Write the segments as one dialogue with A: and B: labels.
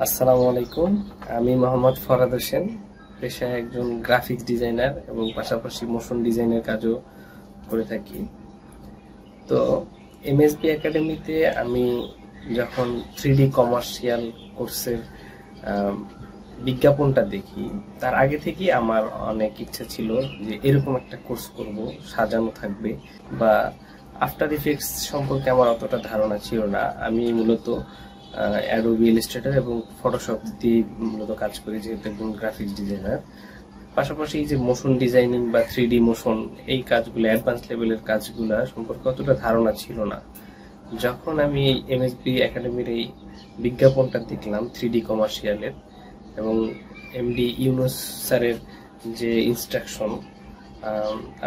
A: আসসালামু আলাইকুম। আমি মোহাম্মদ ফরহাদ হোসেন, পেশায় একজন গ্রাফিক্স ডিজাইনার এবং পাশাপাশি মোশন ডিজাইনের কাজও করে থাকি। তো এমএসবি একাডেমিতে আমি যখন 3D কমার্শিয়াল কোর্সের বিজ্ঞাপনটা দেখি, তার আগে থেকেই আমার অনেক ইচ্ছা ছিল যে এরকম একটা কোর্স করব, সাজানো থাকবে। বা আফটার ইফেক্টস সম্পর্কে আমার অতটা ধারণা ছিল না। আমি মূলত অ্যাডোবি ইলাস্ট্রেটর এবং ফটোশপ দিয়ে মূলত কাজ করি, যেহেতু একজন গ্রাফিক্স ডিজাইনার। পাশাপাশি এই যে মোশন ডিজাইনিং বা 3D মোশন, এই কাজগুলো অ্যাডভান্স লেভেলের কাজগুলো সম্পর্কে অতটা ধারণা ছিল না। যখন আমি এই এমএসবি একাডেমির এই বিজ্ঞাপনটা দেখলাম 3D কমার্শিয়ালের, এবং এমডি ইউনুস স্যারের যে ইনস্ট্রাকশন,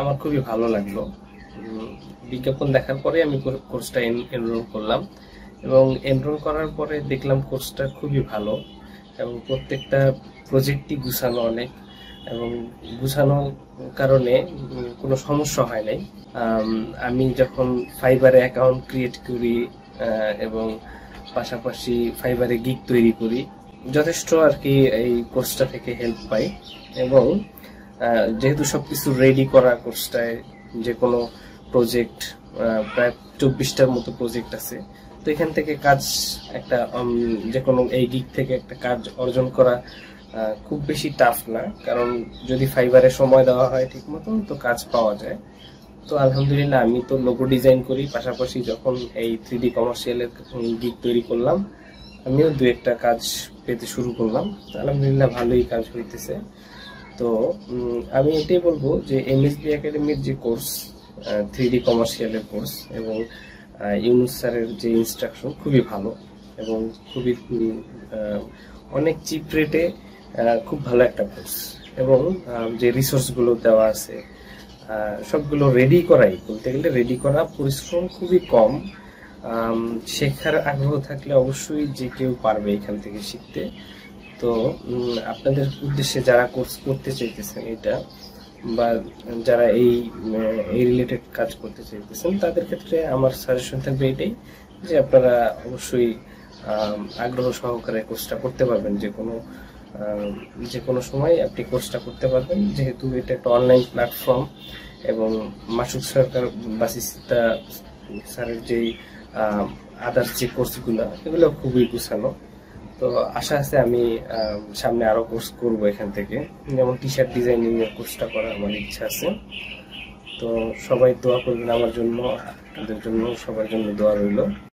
A: আমার খুবই ভালো লাগলো। বিজ্ঞাপন দেখার পরে আমি কোর্সটা এনরোল করলাম, এবং এনরোল করার পরে দেখলাম কোর্সটা খুবই ভালো, এবং প্রত্যেকটা প্রজেক্টই গুছানো অনেক, এবং গুছানোর কারণে কোনো সমস্যা হয় নাই। আমি যখন ফাইবারে অ্যাকাউন্ট ক্রিয়েট করি এবং পাশাপাশি ফাইবারে গিগ তৈরি করি, যথেষ্ট আর কি এই কোর্সটা থেকে হেল্প পাই। এবং যেহেতু সবকিছু রেডি করা কোর্সটায়, যে কোনো প্রজেক্ট প্রায় 24টার মতো প্রজেক্ট আছে, তো এখান থেকে কাজ একটা যে কোনো এই গিগ থেকে একটা কাজ অর্জন করা খুব বেশি টাফ না, কারণ যদি ফাইবারে সময় দেওয়া হয় ঠিক মতো, তো কাজ পাওয়া যায়। তো আলহামদুলিল্লাহ, আমি তো লোগো ডিজাইন করি, পাশাপাশি যখন এই 3D কমার্শিয়ালের গিগ তৈরি করলাম, আমিও দু একটা কাজ পেতে শুরু করলাম। আলহামদুলিল্লাহ, ভালোই কাজ হইতেছে। তো আমি এটাই বলবো যে এমএসবি একাডেমির যে কোর্স, 3D কমার্শিয়ালের কোর্স, এবং ইউনুস স্যারের যে ইনস্ট্রাকশন খুবই ভালো, এবং খুবই অনেক চিপ রেটে খুব ভালো একটা কোর্স। এবং যে রিসোর্সগুলো দেওয়া আছে সবগুলো রেডি করাই, বলতে গেলে রেডি করা, পরিশ্রম খুবই কম। শেখার আগ্রহ থাকলে অবশ্যই যে কেউ পারবে এখান থেকে শিখতে। তো আপনাদের উদ্দেশ্যে যারা কোর্স করতে চাইতেছেন এটা, বা যারা এই রিলেটেড কাজ করতে চাইতেছেন, তাদের ক্ষেত্রে আমার সাজেশন থাকবে এটাই, যে আপনারা অবশ্যই আগ্রহ সহকারে কোর্সটা করতে পারবেন। যে কোনো সময় আপনি কোর্সটা করতে পারবেন, যেহেতু এটা একটা অনলাইন প্ল্যাটফর্ম, এবং মাসুদ সরকার বাসিস্তা স্যারের যেই আদার্স যে কোর্সগুলো, এগুলো খুবই গুছানো। তো আশা আছে আমি সামনে আরো কোর্স করব এখান থেকে, যেমন টি শার্ট ডিজাইনিং এর কোর্সটা করার আমার ইচ্ছা আছে। তো সবাই দোয়া করবেন আমার জন্য, আপনাদের জন্য, সবার জন্য দোয়া রইল।